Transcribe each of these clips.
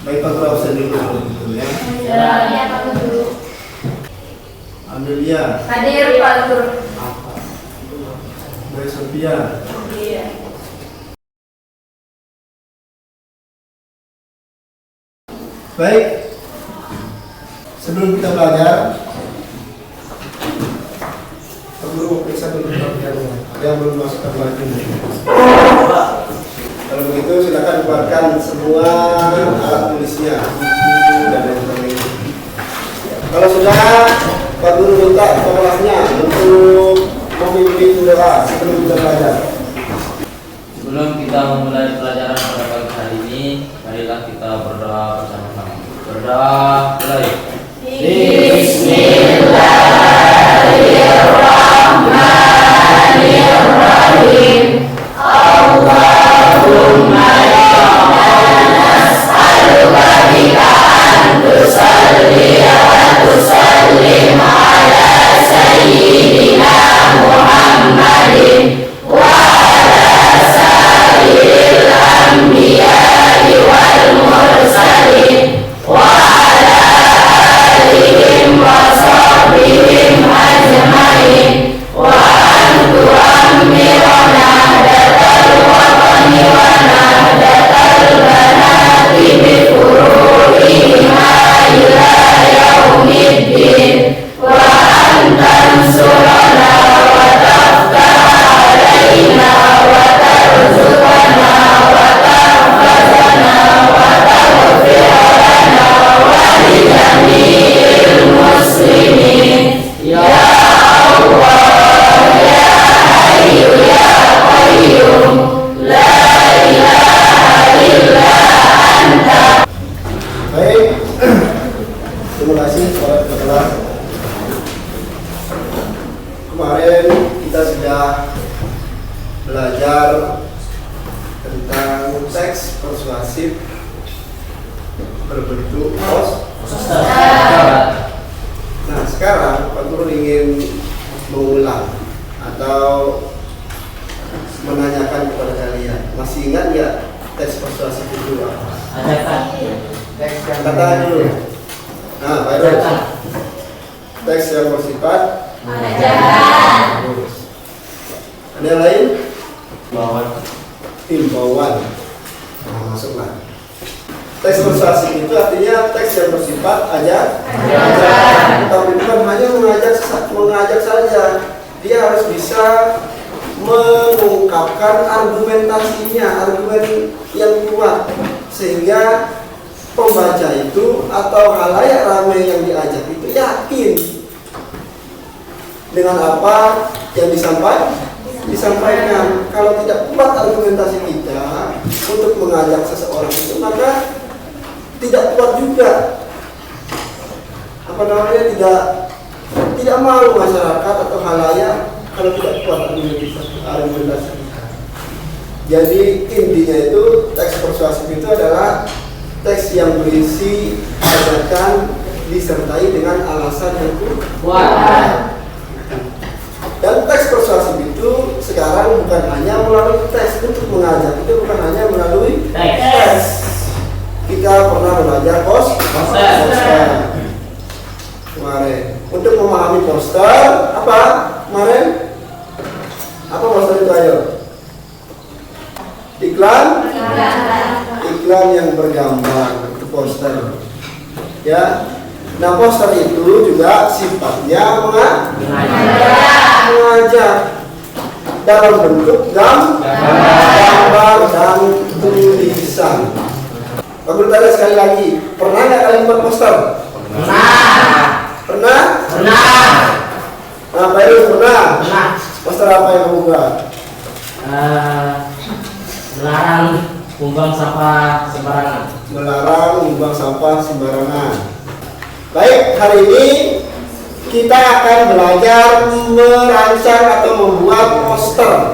Baik Pak Guru, absen dulu ya. Ya Pak Guru. Amelia. Hadir Pak Guru. Baik Sophia. Iya. Baik. Sebelum kita belajar, Pak Guru periksa dulu yang belum masuk ke kelas ini. Kalau begitu silakan keluarkan semua alat tulisnya dan lain sebagainya. Kalau sudah, Pak Guru minta kelasnya untuk memimpin doa sebelum kita belajar. Sebelum kita memulai pelajaran pada pagi hari ini, marilah kita berdoa bersama-sama. Berdoa mulai. Bismillahirrahmanirrahim. Allahumma nas'aluka bika an tusalli wa tusallim ala sayyidina Muhammadin wa ala sayyidil anbiya'i wal mursalin wa ala alihim wa sahbihim ajma'in wa an tu'ammirana kemarin kita sudah belajar tentang teks persuasif berbentuk Nah, sekarang Pak Guru ingin mengulang atau menanyakan kepada kalian, masih ingat nggak teks persuasif itu apa? Kata dulu. Nah, baru teks yang bersifat ada yang lain? Himbauan. Nah, masuklah. Teks persuasif itu artinya teks yang bersifat ajar. Tapi bukan hanya mengajak saja. Dia harus bisa mengungkapkan argumentasinya, argumen yang kuat, sehingga pembaca itu atau halayak ramai yang diajak itu yakin dengan apa yang disampaikan. Kalau tidak kuat argumentasi kita untuk mengajak seseorang itu, maka tidak kuat juga tidak malu masyarakat atau halayak kalau tidak kuat argumentasi kita. Jadi intinya itu teks persuasif itu adalah teks yang berisi ajakan disertai dengan alasan yang kuat. Dan teks persuasif itu sekarang bukan hanya melalui teks. Untuk mengajak itu bukan hanya melalui teks. Kita pernah belajar poster kemarin. Untuk memahami poster, apa kemarin? Apa poster itu, ayo? Iklan yang bergambar, itu poster. Ya. Nah, poster itu juga sifatnya mengajak dalam bentuk gambar dan tulisan. Pak Guru tanya sekali lagi, pernah nggak kalian buat poster? Pernah? Nah, Pak Irus pernah? Poster apa yang kamu buat? Melarang buang sampah sembarangan. Melarang membuang sampah sembarangan. Baik, hari ini kita akan belajar merancang atau membuat poster.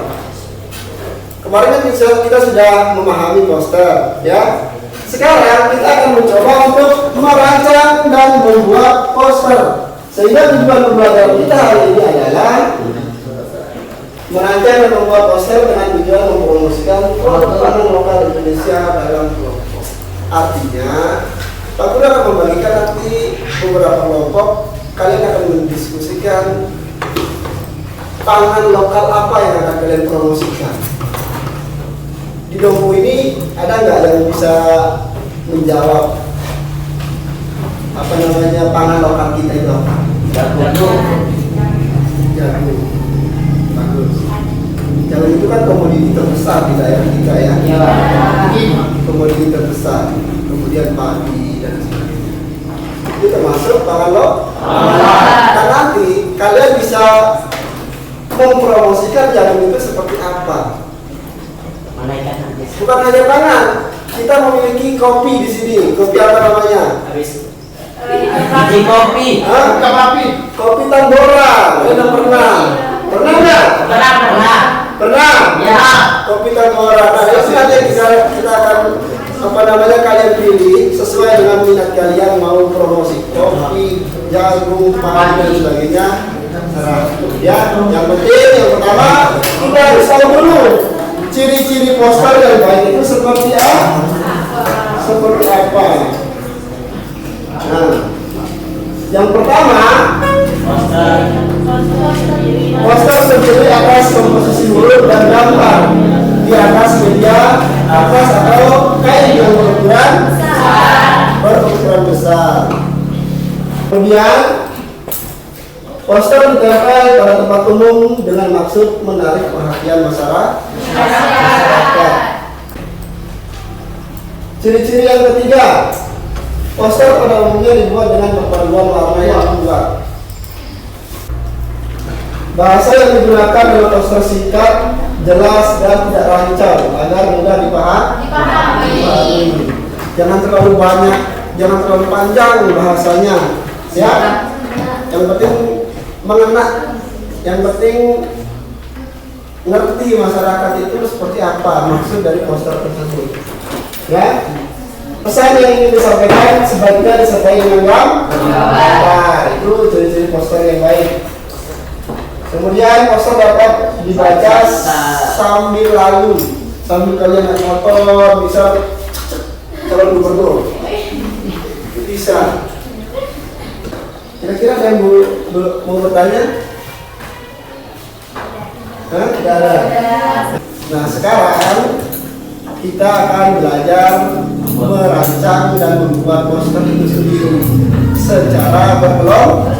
Kemarin kan kita sudah memahami poster, ya. Sekarang kita akan mencoba untuk merancang dan membuat poster. Sehingga tujuan pembelajaran kita hari ini adalah merancang dan membuat poster dengan tujuan mempromosikan produk pangan lokal Indonesia dalam kelompok. Artinya, Pak Guru akan membagikan nanti beberapa kelompok. Kalian akan mendiskusikan pangan lokal apa yang akan kalian promosikan. Di dompu ini ada nggak yang bisa menjawab apa namanya pangan lokal kita itu apa? Jagung. Bagus. Jagung itu kan komoditi terbesar di daerah kita ya. Komoditi terbesar. Kemudian padi dan sebagainya. Itu termasuk pangan lokal. Dan nanti kalian bisa mempromosikan jagung itu seperti apa? Bukan hanya pangan, kita memiliki kopi di sini. Kopi apa namanya? Kopi. Kopi Tambora. Kalian pernah? Pernah nggak? Pernah. Ya. Kopi Tambora. Nah, itu nanti kita akan kalian pilih sesuai dengan minat kalian, mau promosi kopi, jagung, padi dan sebagainya. Ya, yang penting yang pertama kita harus tahu dulu ciri-ciri poster yang baik itu seperti apa? Nah, yang pertama, poster terdiri atas komposisi huruf dan gambar di atas media atas atau kain yang berukuran besar. Kemudian poster ditempel pada tempat umum dengan maksud menarik perhatian masyarakat. Ciri-ciri yang ketiga, poster pada umumnya dibuat dengan perpaduan warna yang kuat. Bahasa yang digunakan dalam poster singkat, jelas dan tidak rancang agar mudah dipahami. Jangan terlalu banyak, jangan terlalu panjang bahasanya, ya. Yang penting mengena, yang penting ngerti masyarakat itu seperti apa maksud dari poster tersebut, ya. Pesan yang ingin disampaikan sebaiknya disampaikan dengan gambar. Itu ciri-ciri poster yang baik. Kemudian poster dapat dibaca sambil lalu, sambil kalian naik motor, bisa calon gubernur, bisa. Kira-kira ada yang mau bertanya? Tidak ada. Nah, sekarang kita akan belajar merancang dan membuat poster itu sendiri secara berkelompok.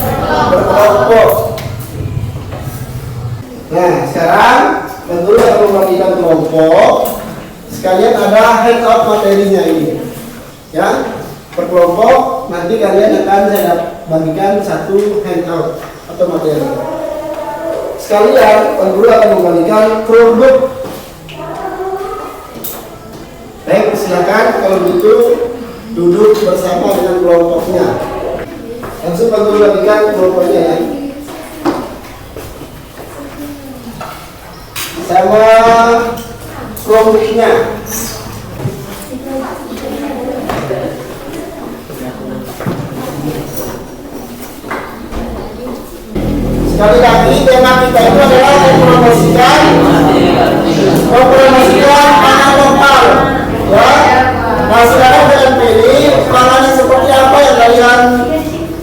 Nah, sekarang tentu akan membagikan kelompok. Sekalian ada handout materinya ini, ya. Per kelompok nanti kalian akan saya bagikan satu handout atau materi. Sekalian guru akan membagikan produk. Baik, silakan kalau begitu duduk bersama dengan kelompoknya. Langsung Pak Guru bagikan kelompoknya ya. Sama kelompoknya. Sekali lagi tema kita itu adalah mempromosikan pangan lokal, ya. Nah, sekarang kalian pilih pangannya seperti apa yang kalian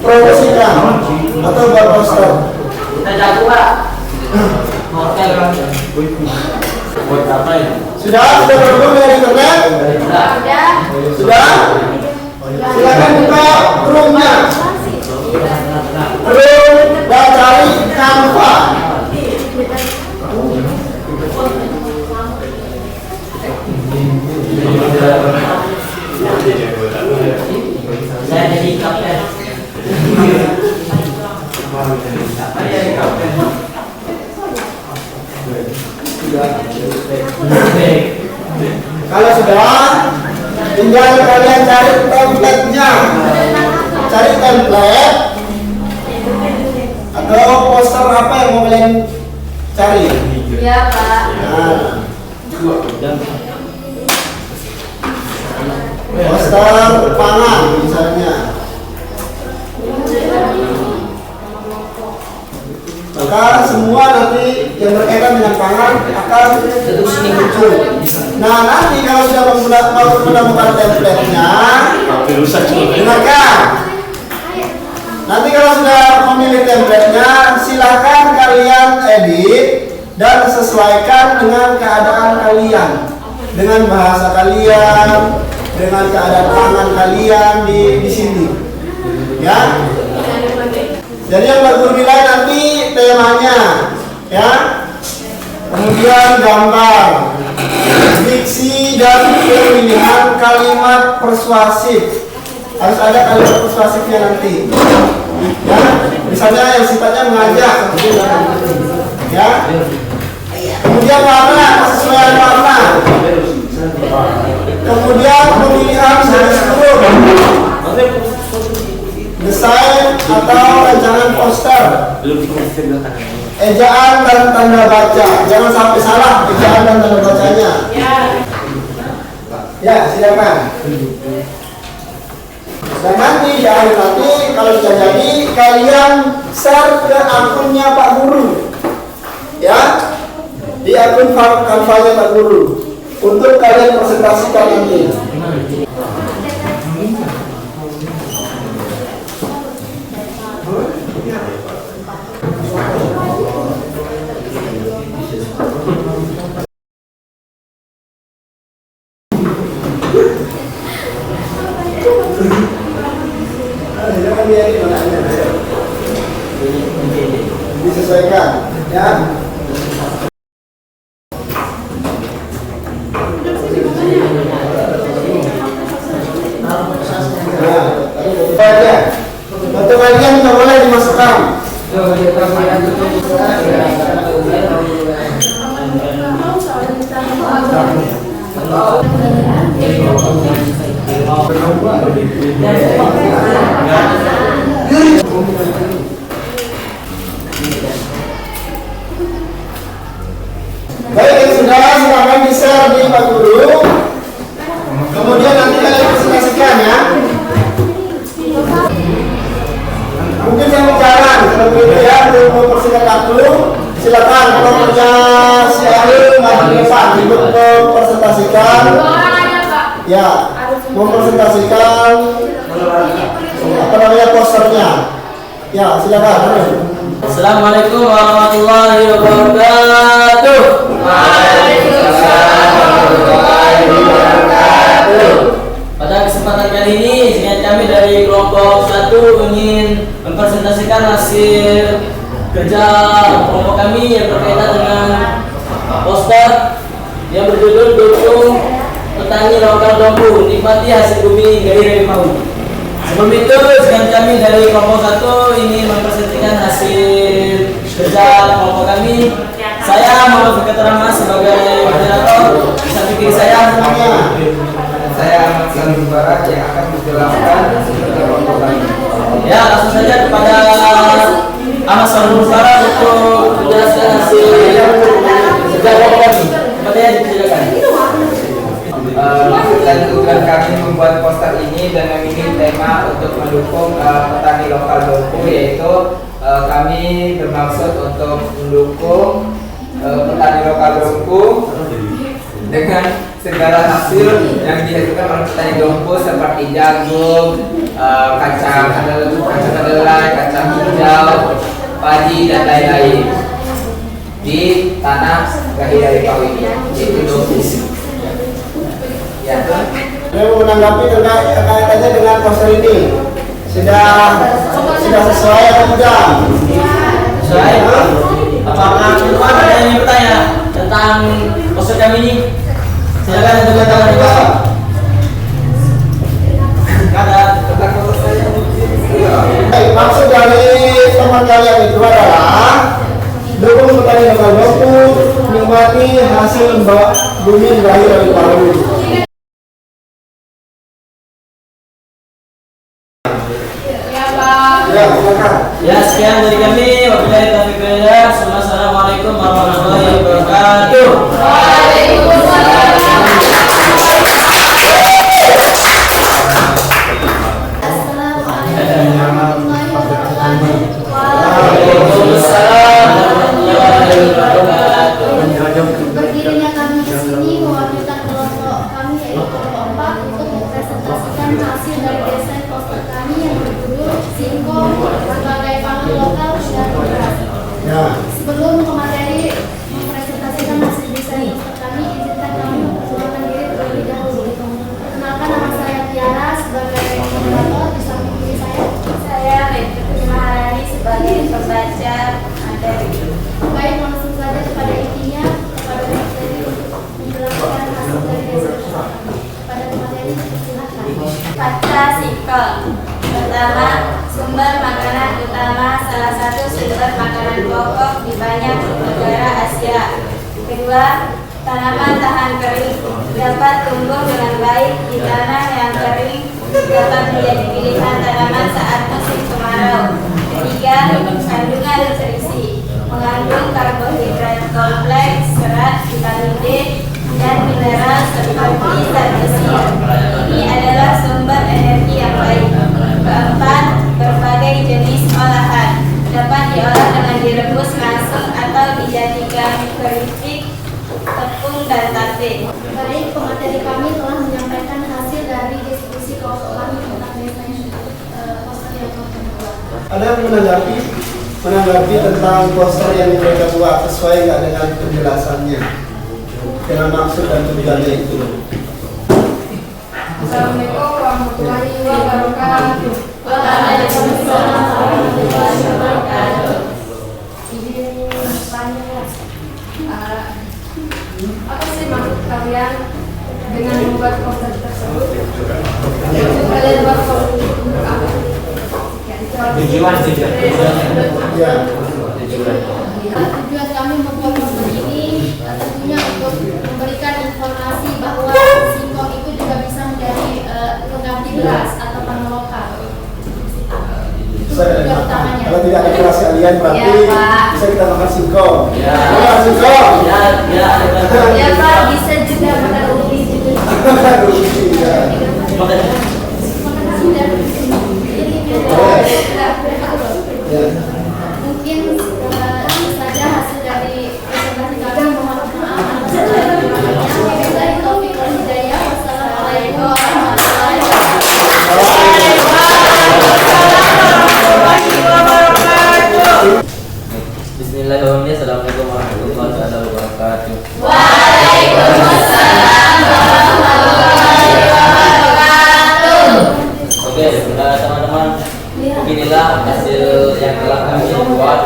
promosikan atau buat poster. Kita jago Pak. Hotel. Buat apa ya? Sudah bergabung dengan internet? Sudah? Silakan buka Chrome-nya. Chrome dan cari Canva. berkaitan dengan pangan akan sering muncul. Nah, nanti kalau sudah menemukan template-nya, dengarkan. Nanti kalau sudah memilih template-nya, silakan kalian edit dan sesuaikan dengan keadaan kalian, dengan bahasa kalian, dengan keadaan pangan kalian di sini. Ya. Jadi yang berbunilai nanti temanya, ya. Kemudian gambar, diksi dan pemilihan kalimat persuasif. Harus ada kalimat persuasifnya nanti. Ya, misalnya yang sifatnya mengajak. Ya. Kemudian warna, kesesuaian warna. Kemudian pemilihan garis turun, desain atau rancangan poster, ejaan dan tanda baca. Jangan sampai salah ejaan dan tanda bacanya. Ya, silakan. Dan nanti di akhir nanti kalau sudah jadi, kalian share ke akunnya Pak Guru, ya, di akun Canva-nya Pak Guru untuk kalian presentasikan nanti. Disesuaikan, ya. Untuk kalian tidak boleh dimasukkan. Baik, yang sudah silakan di-share di Pak Guru. Kemudian nanti kalian presentasikan, ya. Mungkin saya berjalan, kalau begitu ya, untuk mempersingkat waktu, silakan kalau punya si Ariel maju ke depan untuk mempresentasikan, ya, mempresentasikan apa namanya posternya, ya, silakan. Assalamualaikum warahmatullahi wabarakatuh. Waalaikumsalam warahmatullahi wabarakatuh. Pada kesempatan kali ini, singkat kami dari kelompok 1 ingin mempresentasikan hasil kerja kelompok kami yang berkaitan dengan poster yang berjudul Dukung Petani Lokal Dompu, Nikmati Hasil Bumi Gairah Mau. Sebelum itu, singkat kami dari kelompok 1 ingin mempresentasikan hasil kerja kelompok kami. Saya Muhammad Fikri Rahmat sebagai moderator. Di samping kiri saya Ahmad Salim Barat yang akan menjelaskan kelompok kami. Ya, langsung saja kepada Ahmad Salim Barat untuk menjelaskan hasil kerja kelompok kami. Kepadanya dipersilakan. Dan tujuan kami membuat poster ini dan memilih tema untuk mendukung petani lokal Dompu, yaitu kami bermaksud untuk mendukung petani lokal Dompu dengan segala hasil yang dihasilkan oleh petani Dompu seperti jagung, kacang kedelai, kacang hijau, padi dan lain-lain di tanah Gairah Mau ini, yaitu Dompu. Ya. Saya mau menanggapi kaitannya dengan poster ini. Sudah sesuai atau tidak? Sesuai. Apakah teman-teman ada yang bertanya tentang poster kami ini? Silakan untuk tangan di bawah. Ada. Maksud dari teman kalian itu adalah dukung petani lokal Dompu, nikmati hasil bumi Gairah Mau. Ya, silakan. Ya, sekian dari kami. Wabillahi taufiq wal hidayah. Assalamualaikum warahmatullahi wabarakatuh. Waalaikumsalam warahmatullahi wabarakatuh. poster kami yang berjudul Singkong sebagai pangan lokal dan beras. Ya. Sebelum ke materi mempresentasikan hasil desain poster kami, izinkan kami memperkenalkan diri terlebih dahulu. Perkenalkan, nama saya Tiara sebagai moderator, di samping diri saya Mevri Maharani sebagai pembaca materi. Baik, langsung saja kepada intinya, kepada materi untuk menjelaskan hasil dari desain pada materi. Silakan. Kata singkong. Pertama, sumber makanan utama, salah satu sumber makanan pokok di banyak negara Asia. Kedua, tanaman tahan kering, dapat tumbuh dengan baik di tanah yang kering, dapat menjadi pilihan tanaman saat musim kemarau. Ketiga, kandungan nutrisi, mengandung karbohidrat kompleks, serat, vitamin D, dan mineral seperti zat besi. Ini adalah sumber energi yang baik. Keempat, berbagai jenis olahan dapat diolah dengan direbus langsung atau dijadikan keripik, tepung, dan tape. Baik, pemateri kami telah menyampaikan hasil dari diskusi kelompok kami tentang desain poster yang kami buat. Ada yang menanggapi tentang poster yang mereka buat, sesuai nggak dengan penjelasannya, dengan maksud dan tujuannya itu? Assalamualaikum warahmatullahi wabarakatuh. Waalaikumsalam warahmatullahi wabarakatuh. Izin bertanya, apa sih maksud kalian dengan membuat poster tersebut? Kalian buat poster untuk apa? Tujuan Ya. Tujuan kami membuat poster ini tentunya untuk memberikan informasi bahwa singkong itu juga bisa menjadi pengganti beras atau pangan lokal. Kalau tidak ada kelas kalian berarti Ya, Pak. bisa kita makan singkong. Ya. Makan singkong. Ya Pak, bisa juga makan ubi juga. Ya. Makan nasi dan Ya. mungkin itu saja hasil dari presentasi kami. Mohon maaf atas segala kekurangannya. Wabillahi taufiq wal hidayah. Wassalamualaikum warahmatullahi wabarakatuh. Bismillahirrahmanirrahim. Assalamualaikum warahmatullahi wabarakatuh. Waalaikumsalam warahmatullahi wabarakatuh. Oke, teman-teman, beginilah hasil yang telah kami buat.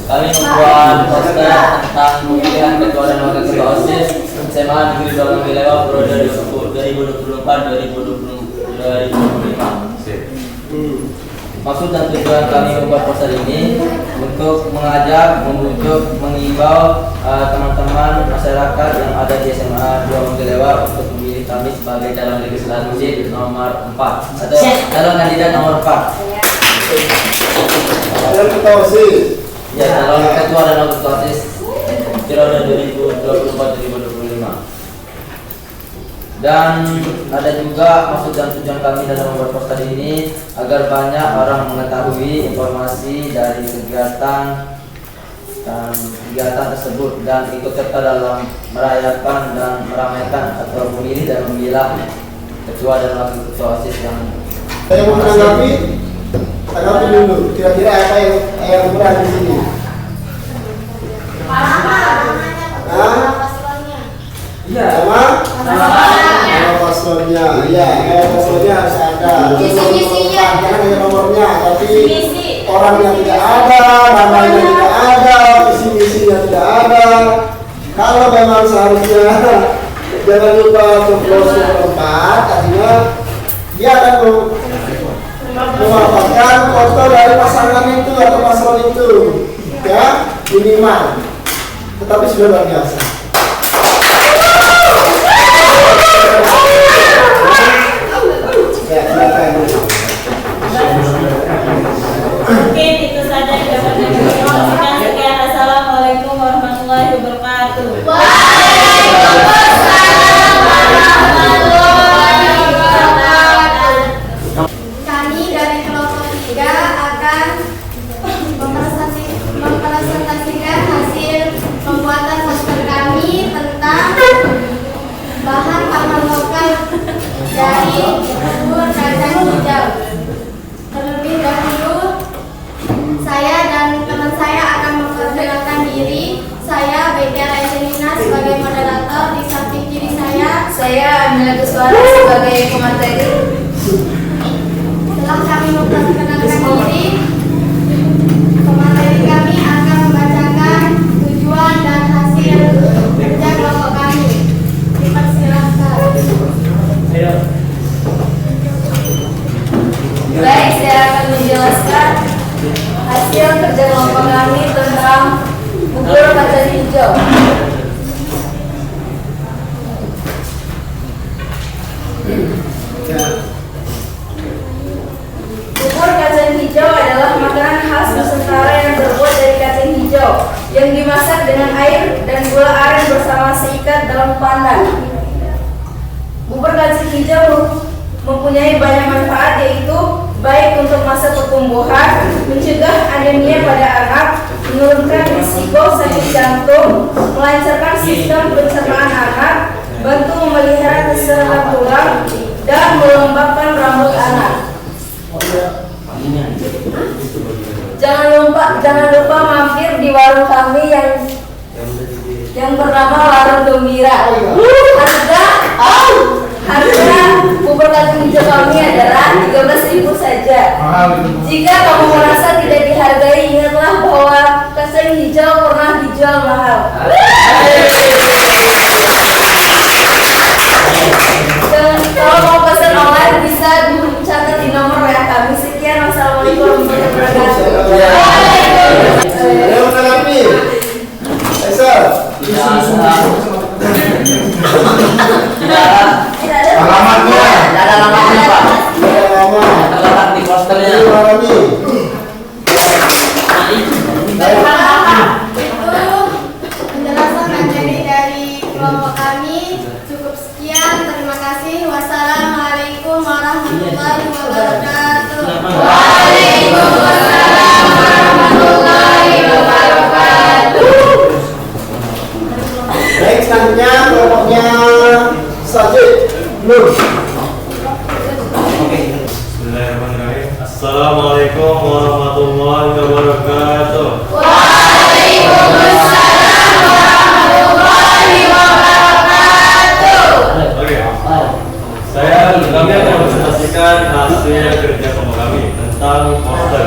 Kami membuat poster tentang pemilihan ketua dan wakil ketua OSIS SMA Negeri 2 Wilayah periode 2024-2025. Maksud dan tujuan kami membuat poster ini untuk mengajak, membujuk, mengimbau teman-teman masyarakat yang ada di SMA 2 Wilayah untuk memilih kami sebagai calon legislatif nomor 4 atau calon kandidat nomor 4. Kalian ketua OSIS. Ya, calon ketua dan wakil ketua OSIS periode 2024-2025. Dan ada juga maksud dan tujuan kami dalam membuat poster ini agar banyak orang mengetahui informasi dari kegiatan tersebut dan ikut serta dalam merayakan dan meramaikan atau memilih dan memilah ketua dan wakil ketua OSIS yang Saya mau menanggapi dulu. Kira-kira apa yang berada di sini? Iya. Nama paslonnya. Iya, paslonnya harus ada. Misi-misinya. Jangan hanya nomornya, tapi Misi. orangnya tidak ada, namanya tidak ada, visi-misinya tidak ada. Kalau memang seharusnya jangan lupa coblos nomor 4, artinya dia akan mewafatkan foto dari pasangan itu atau paslon itu, ya minimal. Tetapi sudah luar biasa. Ya, silakan. Mungkin itu saja yang dapat kami informasikan. Sekian, assalamualaikum warahmatullahi wabarakatuh. Kami dari kelompok 3 akan mempresentasikan hasil pembuatan poster kami tentang bahan pangan lokal dari kebun kacang hijau. Terlebih dahulu, saya dan teman saya akan memperkenalkan diri. Saya Betia Raiselina sebagai moderator, di samping kiri saya Amila Kuswara sebagai pemateri. Setelah kami memperkenalkan diri, pemateri kami akan membacakan tujuan dan hasil kerja kelompok kami. Dipersilahkan. Baik, saya akan menjelaskan hasil kerja kelompok kami tentang bubur kacang hijau. Bubur kacang hijau adalah makanan khas Nusantara yang terbuat dari kacang hijau yang dimasak dengan air dan gula aren bersama seikat dalam pandan. Bubur kacang hijau mempunyai banyak manfaat, yaitu baik untuk masa pertumbuhan, mencegah anemia pada anak, menurunkan risiko sakit jantung, melancarkan sistem pencernaan anak, bantu memelihara kesehatan tulang, dan melembabkan rambut anak. Jangan lupa mampir di warung kami yang bernama Warung Gembira. Harga bubur kacang hijau kami adalah 13.000 saja. Jika kamu merasa tidak dihargai, ingatlah bahwa kacang hijau pernah dijual mahal. Kalau mau pesan online bisa dicatat di nomor WA kami. Sekian, wassalamualaikum warahmatullahi wabarakatuh. Ada yang menanggapi? Aisyah. Alamatnya. Tidak ada alamatnya, Pak. Alamat di posternya. Itu penjelasan materi dari kelompok kami. Cukup sekian, terima kasih. Wassalamualaikum warahmatullahi wabarakatuh. Waalaikumsalam warahmatullahi wabarakatuh. Baik, selanjutnya kelompoknya Sajid Nur. Bismillahirrahmanirrahim. Assalamualaikum warahmatullahi wabarakatuh. Waalaikumsalam warahmatullahi wabarakatuh. Oke. Kami akan mempresentasikan hasil kerja kelompok kami tentang poster.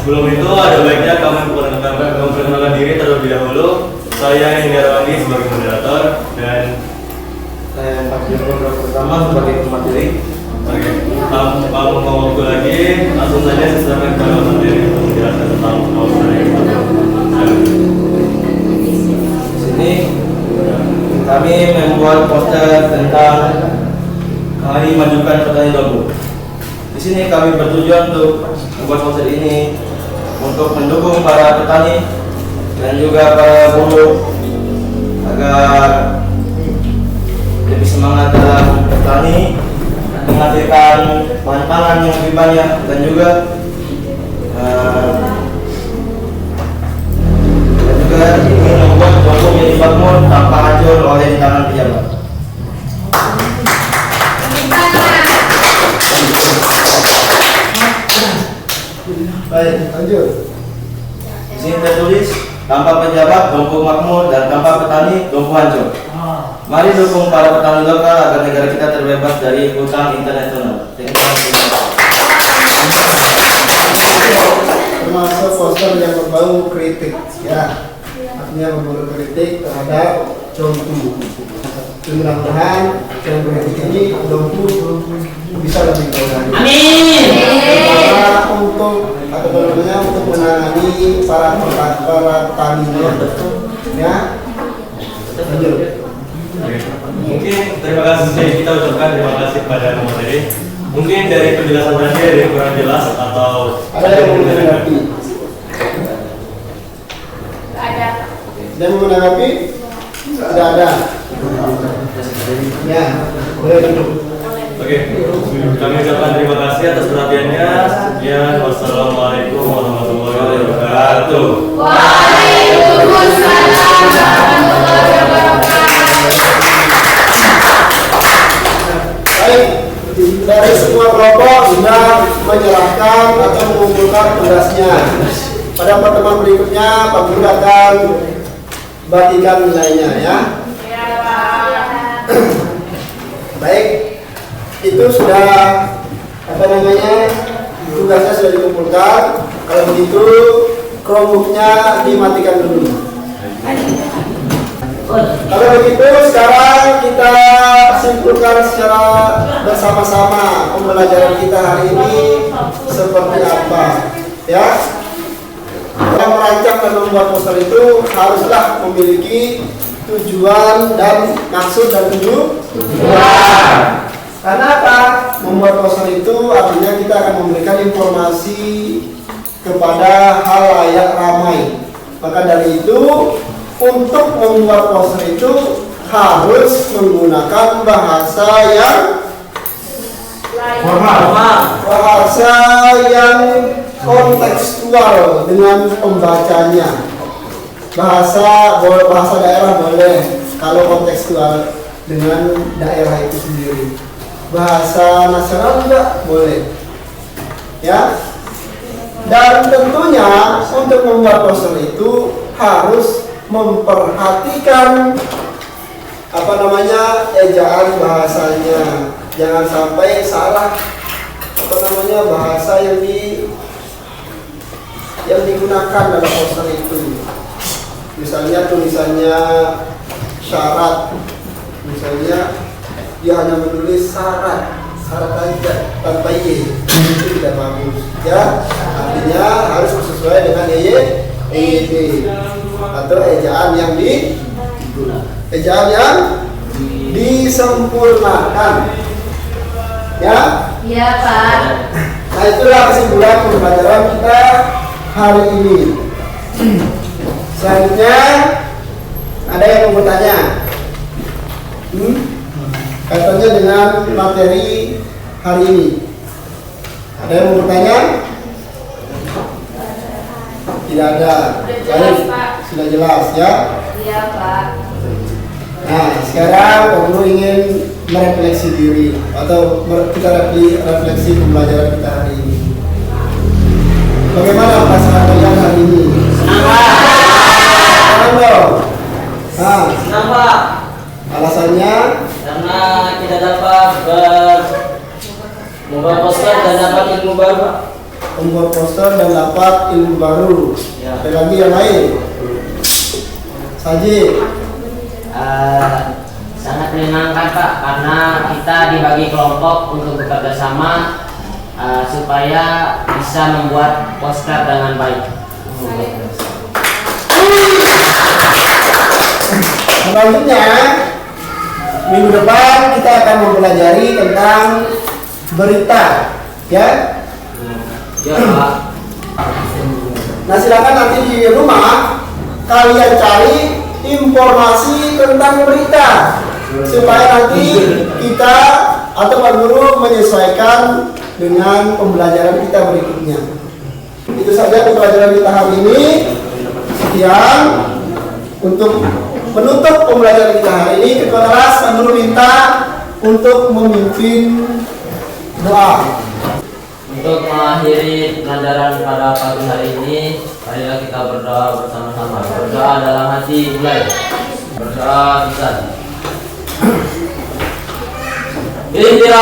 Sebelum itu ada baiknya kami memperkenalkan diri terlebih dahulu. Saya Indra Rawandi sebagai moderator dan Saya Pak Joko pertama sebagai pemateri. oke. Kamu mau waktu lagi, langsung saja saya serahkan kepada materi untuk menjelaskan tentang poster yang kita Di sini kami membuat poster tentang Hari Majukan Petani Bambu. Di sini kami bertujuan untuk membuat poster ini untuk mendukung para petani dan juga para buruh agar lebih semangat dalam bertani, menghasilkan bahan pangan yang lebih banyak, dan juga ingin membuat bambu menjadi makmur tanpa hancur oleh di tangan pejabat. Baik, lanjut. Di sini tertulis, tanpa pejabat bambu makmur dan tanpa petani bambu hancur. Mari dukung para petani lokal agar negara kita terbebas dari hutang internasional. Termasuk poster yang berbau kritik, ya. Artinya berbau kritik terhadap Jompu. Mudah-mudahan yang kritik ini Jompu bisa lebih baik lagi. Amin. Karena untuk untuk menangani para petani, ya. Lanjut. Mungkin terima kasih kita ucapkan terima kasih kepada pemateri. Mungkin dari penjelasan tadi ada yang kurang jelas atau Ada yang mau menanggapi? Ada. Ada yang mau menanggapi? Tidak ada. Ya, boleh duduk. Oke, kami ucapkan terima kasih atas perhatiannya. Sekian, wassalamualaikum warahmatullahi wabarakatuh. Waalaikumsalam warahmatullahi wabarakatuh. Baik, dari semua kelompok sudah menyerahkan atau mengumpulkan tugasnya. Pada pertemuan berikutnya Pak Guru akan bagikan nilainya ya. Baik, itu sudah tugasnya sudah dikumpulkan. Kalau begitu Chromebooknya dimatikan dulu. Kalau begitu sekarang kita simpulkan secara bersama-sama pembelajaran kita hari ini seperti apa ya. Dalam merancang dan membuat poster itu haruslah memiliki tujuan dan maksud dan tujuan. Karena apa? Membuat poster itu artinya kita akan memberikan informasi kepada halayak ramai. Maka dari itu untuk membuat poster itu harus menggunakan bahasa yang formal, bahasa yang kontekstual dengan pembacanya. Bahasa daerah boleh kalau kontekstual dengan daerah itu sendiri. Bahasa nasional juga boleh. Ya. Dan tentunya untuk membuat poster itu harus memperhatikan ejaan bahasanya. Jangan sampai salah bahasa yang digunakan dalam poster itu. Misalnya tulisannya syarat, misalnya dia hanya menulis syarat aja tanpa y, itu tidak bagus ya. Artinya harus sesuai dengan EYD atau ejaan yang disempurnakan ya. Iya Pak. Nah itulah kesimpulan pembelajaran kita hari ini. Selanjutnya ada yang mau bertanya kaitannya dengan materi hari ini. Ada yang mau bertanya? Tidak ada. Baik, sudah jelas ya. Iya Pak. Nah sekarang Pak Guru ingin merefleksi diri atau kita refleksi pembelajaran kita hari ini. Bagaimana perasaan kalian hari ini? Senang dong. Nah, Senang Pak, alasannya karena kita dapat membuat poster dan dapat ilmu baru Pak. membuat poster dan dapat ilmu baru. Ya. Ada lagi yang lain? Saji. Sangat menyenangkan Pak, karena kita dibagi kelompok untuk bekerja sama supaya bisa membuat poster dengan baik. Selanjutnya minggu depan kita akan mempelajari tentang berita, ya. Ya Pak. Nah silakan nanti di rumah kalian cari informasi tentang berita supaya nanti kita atau Pak Guru menyesuaikan dengan pembelajaran kita berikutnya. Itu saja pembelajaran kita hari ini. Sekian untuk menutup pembelajaran kita hari ini. Ketua kelas Pak Guru minta untuk memimpin doa. Untuk mengakhiri pelajaran pada pagi hari ini, marilah kita berdoa bersama-sama. Berdoa dalam hati mulai. Berdoa bisa. Ikhtiar.